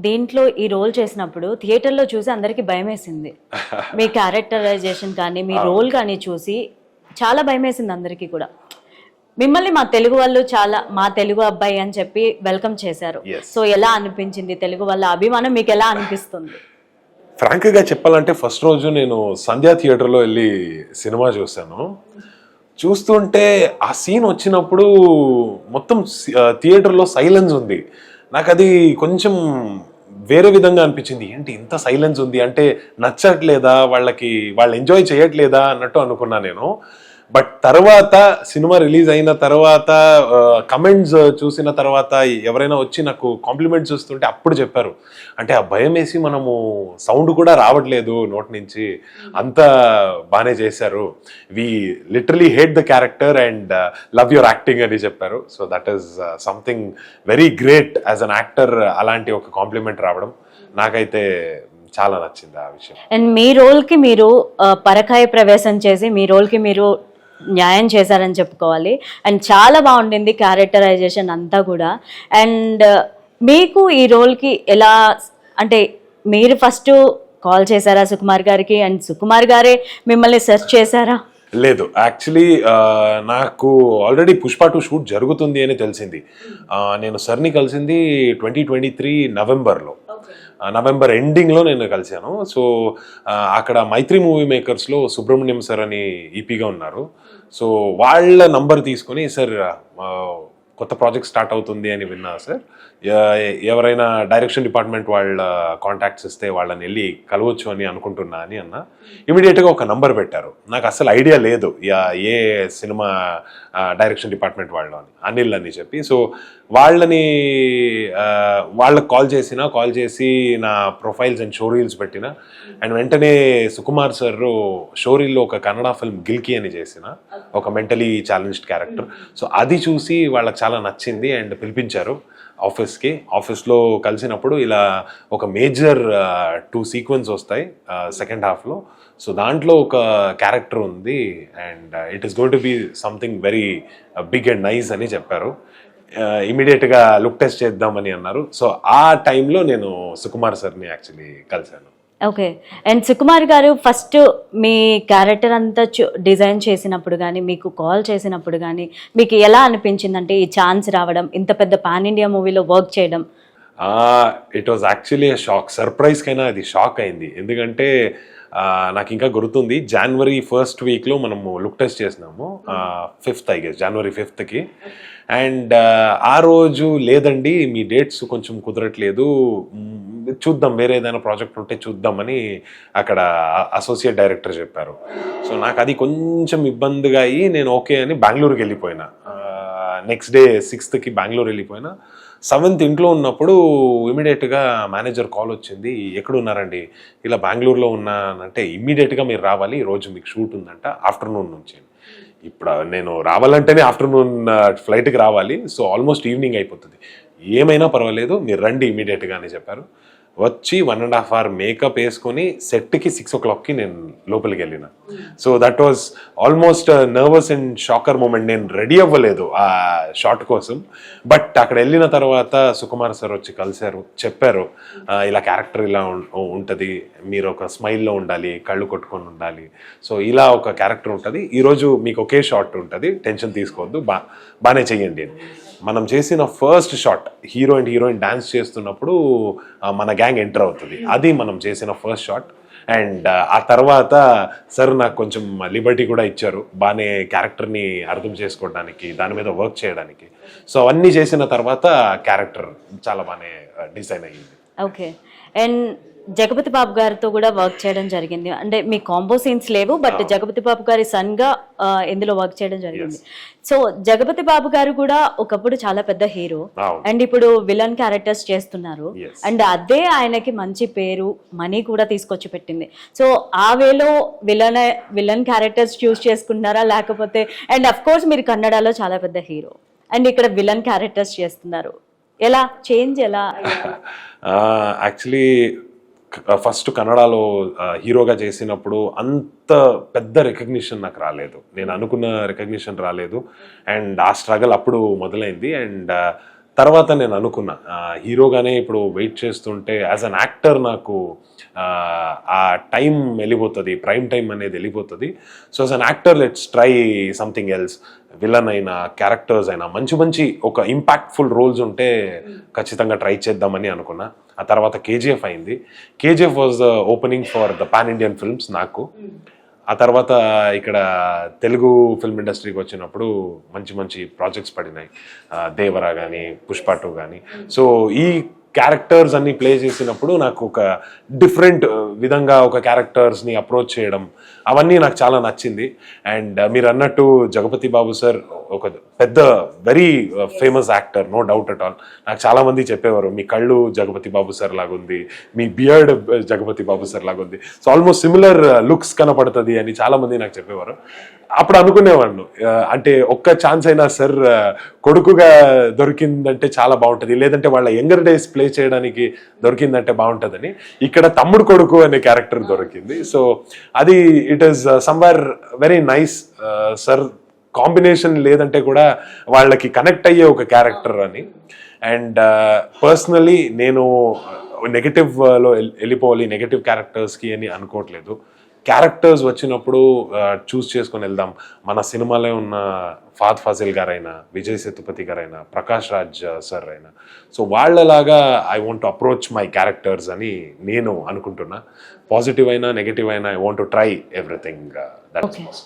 దీంట్లో ఈ రోల్ చేసినప్పుడు థియేటర్లో చూసి అందరికీ భయమేసింది. మీ క్యారెక్టరైజేషన్ కానీ మీ రోల్ కానీ చూసి చాలా భయమేసింది అందరికీ కూడా. మిమ్మల్ని మా తెలుగు వాళ్ళు చాలా మా తెలుగు అబ్బాయి అని చెప్పి వెల్కమ్ చేశారు. సో ఎలా అనిపించింది? తెలుగు వాళ్ళ అభిమానం మీకు ఎలా అనిపిస్తుంది? ఫ్రాంక్గా చెప్పాలంటే ఫస్ట్ రోజు నేను సంధ్యా థియేటర్లో వెళ్ళి సినిమా చూశాను. చూస్తుంటే ఆ సీన్ వచ్చినప్పుడు మొత్తం థియేటర్లో సైలెన్స్ ఉంది. నాకు అది కొంచెం వేరే విధంగా అనిపించింది. ఏంటి ఇంత సైలెన్స్ ఉంది అంటే నచ్చట్లేదా, వాళ్ళు ఎంజాయ్ చేయట్లేదా అన్నట్టు అనుకున్నా నేను. బట్ తర్వాత సినిమా రిలీజ్ అయిన తర్వాత కమెంట్స్ చూసిన తర్వాత ఎవరైనా వచ్చి నాకు కాంప్లిమెంట్స్ చూస్తుంటే అప్పుడు చెప్పారు, అంటే ఆ భయం వేసి మనము సౌండ్ కూడా రావట్లేదు నోటి నుంచి, అంత బాగానే చేశారు, we literally hate the character and love your acting అని చెప్పారు. So that is something very great as an actor. అలాంటి ఒక కాంప్లిమెంట్ రావడం నాకైతే చాలా నచ్చింది ఆ విషయం. అండ్ మీ రోల్కి మీరు పరకాయ ప్రవేశం చేసి మీ రోల్కి మీరు న్యాయం చేశారని చెప్పుకోవాలి. అండ్ చాలా బాగుండింది క్యారెక్టరైజేషన్ అంతా కూడా. అండ్ మీకు ఈ రోల్కి ఎలా, అంటే మీరు ఫస్ట్ కాల్ చేశారా సుకుమార్ గారికి, అండ్ సుకుమార్ గారే మిమ్మల్ని సెర్చ్ చేశారా? లేదు, యాక్చువల్లీ నాకు ఆల్రెడీ పుష్ప 2 షూట్ జరుగుతుంది అని తెలిసింది. నేను సార్ని కలిసింది 2023 నవంబర్లో, నవంబర్ ఎండింగ్లో నేను కలిశాను. సో అక్కడ మైత్రి మూవీ మేకర్స్లో సుబ్రహ్మణ్యం సార్ అని ఈపీగా ఉన్నారు. సో వాళ్ళ నంబర్ తీసుకొని, సార్ కొత్త ప్రాజెక్ట్ స్టార్ట్ అవుతుంది అని విన్నా సార్, ఎవరైనా డైరెక్షన్ డిపార్ట్మెంట్ వాళ్ళ కాంటాక్ట్స్ ఇస్తే వాళ్ళని వెళ్ళి కలవచ్చు అని అనుకుంటున్నా అని అన్న. ఇమీడియట్గా ఒక నంబర్ పెట్టారు. నాకు అసలు ఐడియా లేదు ఏ సినిమా డైరెక్షన్ డిపార్ట్మెంట్ వాళ్ళు అని, అనిల్ అని చెప్పి. సో వాళ్ళకి కాల్ చేసి నా ప్రొఫైల్స్ అండ్ షో రీల్స్ పెట్టిన. అండ్ వెంటనే సుకుమార్ సార్ షో రీల్లో ఒక కన్నడ ఫిల్మ్ గిల్కి అని చేసిన, ఒక మెంటలీ ఛాలెంజ్డ్ క్యారెక్టర్. సో అది చూసి వాళ్ళకి చాలా నచ్చింది అండ్ పిలిపించారు ఆఫీస్కి. ఆఫీస్లో కలిసినప్పుడు ఇలా ఒక మేజర్ 2 సీక్వెన్స్ వస్తాయి సెకండ్ హాఫ్లో. సో దాంట్లో ఒక క్యారెక్టర్ ఉంది and it is going to be something very big and nice అని చెప్పారు. ఇమీడియట్గా లుక్ టెస్ట్ చేద్దామని అన్నారు. సో ఆ టైంలో నేను సుకుమార్ సార్ని యాక్చువల్లీ కలిశాను. ఓకే. అండ్ సుకుమార్ గారు ఫస్ట్ మీ క్యారెక్టర్ అంతా డిజైన్ చేసినప్పుడు కానీ, మీకు కాల్ చేసినప్పుడు కానీ మీకు ఎలా అనిపించింది? అంటే ఈ ఛాన్స్ రావడం, ఇంత పెద్ద పాన్ ఇండియా మూవీలో వర్క్ చేయడం. It was actually shock. సర్ప్రైజ్కైనా అది షాక్ అయింది. ఎందుకంటే నాకు ఇంకా గుర్తుంది, జనవరి 1st వీక్లో మనము లుక్ టెస్ట్ చేసినాము, 5th I guess, January 5th. And ఆ రోజు లేదండి మీ డేట్స్ కొంచెం కుదరట్లేదు, చూద్దాం వేరే ఏదైనా ప్రాజెక్ట్ ఉంటే చూద్దామని అక్కడ అసోసియేట్ డైరెక్టర్ చెప్పారు. సో నాకు అది కొంచెం ఇబ్బందిగా అయ్యి నేను ఓకే అని బెంగళూరుకి వెళ్ళిపోయినా. నెక్స్ట్ డే 6th బెంగళూరు వెళ్ళిపోయినా. 7th ఇంట్లో ఉన్నప్పుడు ఇమీడియట్గా మేనేజర్ కాల్ వచ్చింది, ఎక్కడున్నారండి? ఇలా బెంగళూరులో ఉన్నానంటే, ఇమ్మీడియట్గా మీరు రావాలి, ఈరోజు మీకు షూట్ ఉందంట ఆఫ్టర్నూన్ నుంచి. ఇప్పుడు నేను రావాలంటేనే ఆఫ్టర్నూన్ ఫ్లైట్కి రావాలి, సో ఆల్మోస్ట్ ఈవినింగ్ అయిపోతుంది, ఏమైనా పర్వాలేదు మీరు రండి ఇమీడియట్గా అని చెప్పారు. వచ్చి 1.5 hour మేకప్ వేసుకొని సెట్కి 6 o'clockకి నేను లోపలికి వెళ్ళిన. So that was almost nervous and shocker moment. నేను రెడీ అవ్వలేదు ఆ షాట్ కోసం. బట్ అక్కడ వెళ్ళిన తర్వాత సుకుమార్ సార్ వచ్చి కలిశారు, చెప్పారు ఇలా క్యారెక్టర్ ఇలా ఉంటుంది, మీరు ఒక స్మైల్లో ఉండాలి, కళ్ళు కొట్టుకొని ఉండాలి, సో ఇలా ఒక క్యారెక్టర్ ఉంటుంది, ఈరోజు మీకు ఒకే షాట్ ఉంటుంది, టెన్షన్ తీసుకోవద్దు, బాగానే చెయ్యండి అని. మనం చేసిన first shot hero and heroine dance చేస్తున్నప్పుడు మన గ్యాంగ్ ఎంటర్ అవుతుంది, అది మనం చేసిన ఫస్ట్ షాట్. అండ్ ఆ తర్వాత సార్ నాకు కొంచెం లిబర్టీ కూడా ఇచ్చారు, బాగానే క్యారెక్టర్ని అర్థం చేసుకోవడానికి, దాని మీద వర్క్ చేయడానికి. సో అవన్నీ చేసిన తర్వాత క్యారెక్టర్ చాలా బాగానే డిజైన్ అయ్యింది. ఓకే. అండ్ జగపతి బాబు గారితో కూడా వర్క్ చేయడం జరిగింది. అంటే మీ కాంబో సీన్స్ లేవు, బట్ జగపతి బాబు గారి సన్గా ఇందులో వర్క్ చేయడం జరిగింది. సో జగపతి బాబు గారు కూడా ఒకప్పుడు చాలా పెద్ద హీరో, అండ్ ఇప్పుడు విలన్ క్యారెక్టర్స్ చేస్తున్నారు. అండ్ అదే ఆయనకి మంచి పేరు, మనీ కూడా తీసుకొచ్చి పెట్టింది. సో ఆ వేలో విలన్ క్యారెక్టర్స్ చూస్ చేసుకుంటున్నారా, లేకపోతే, అండ్ అఫ్ కోర్స్ మీరు కన్నడలో చాలా పెద్ద హీరో అండ్ ఇక్కడ విలన్ క్యారెక్టర్స్ చేస్తున్నారు, ఎలా చేంజ్ ఎలా? యాక్చువల్లీ ఫస్ట్ కన్నడలో హీరోగా చేసినప్పుడు అంత పెద్ద రికగ్నిషన్ నాకు రాలేదు, నేను అనుకున్న రికగ్నిషన్ రాలేదు. అండ్ ఆ స్ట్రగల్ అప్పుడు మొదలైంది. అండ్ తర్వాత నేను అనుకున్నా హీరోగానే ఇప్పుడు వెయిట్ చేస్తుంటే యాజ్ అన్ యాక్టర్ నాకు ఆ టైం వెళ్ళిపోతుంది, ప్రైమ్ టైం అనేది వెళ్ళిపోతుంది. So as an actor let's try something else. Villain అయినా క్యారెక్టర్స్ అయినా మంచి మంచి ఒక ఇంపాక్ట్ఫుల్ రోల్స్ ఉంటే ఖచ్చితంగా ట్రై చేద్దామని అనుకున్నా. ఆ తర్వాత కేజీఎఫ్ అయింది. KGF was the opening for the pan Indian films నాకు. ఆ తర్వాత ఇక్కడ తెలుగు ఫిల్మ్ ఇండస్ట్రీకి వచ్చినప్పుడు మంచి మంచి ప్రాజెక్ట్స్ పడినాయి, దేవరా కానీ పుష్ప 2 కానీ. సో ఈ క్యారెక్టర్స్ అన్ని ప్లే చేసినప్పుడు నాకు ఒక డిఫరెంట్ విధంగా ఒక క్యారెక్టర్స్ని అప్రోచ్ చేయడం అవన్నీ నాకు చాలా నచ్చింది. అండ్ మీరు అన్నట్టు జగపతి బాబు సార్ ఒక పెద్ద very famous actor, no doubt at all. నాకు చాలా మంది చెప్పేవారు మీ కళ్ళు జగపతి బాబు సార్ లాగుంది, మీ బియర్డ్ జగపతి బాబు సార్ లాగుంది, సో ఆల్మోస్ట్ సిమిలర్ లుక్స్ కనపడుతుంది అని చాలా మంది నాకు చెప్పేవారు. అప్పుడు అనుకునేవాళ్ళు అంటే ఒక్క ఛాన్స్ అయినా సార్ కొడుకుగా దొరికిందంటే చాలా బాగుంటుంది, లేదంటే వాళ్ళ యంగర్ డేస్ ప్లే చేయడానికి దొరికిందంటే బాగుంటుందని. ఇక్కడ తమ్ముడు కొడుకు అనే క్యారెక్టర్ దొరికింది. సో అది it is somewhere very nice. Sir combination లేదంటే కూడా వాళ్ళకి కనెక్ట్ అయ్యే ఒక క్యారెక్టర్ అని. అండ్ పర్సనలీ నేను నెగటివ్లో వెళ్ళిపోవాలి, నెగటివ్ క్యారెక్టర్స్కి అని అనుకోవట్లేదు. క్యారెక్టర్స్ వచ్చినప్పుడు చూస్ చేసుకొని వెళ్దాం. మన సినిమాలో ఉన్న ఫాద్ ఫాజిల్ గారైనా, విజయ్ సేతుపతి గారైనా, ప్రకాష్ రాజ్ సార్ అయినా, సో వాళ్ళలాగా I want to approach my characters అని నేను అనుకుంటున్నా. పాజిటివ్ అయినా నెగటివ్ అయినా I want to try everything. That's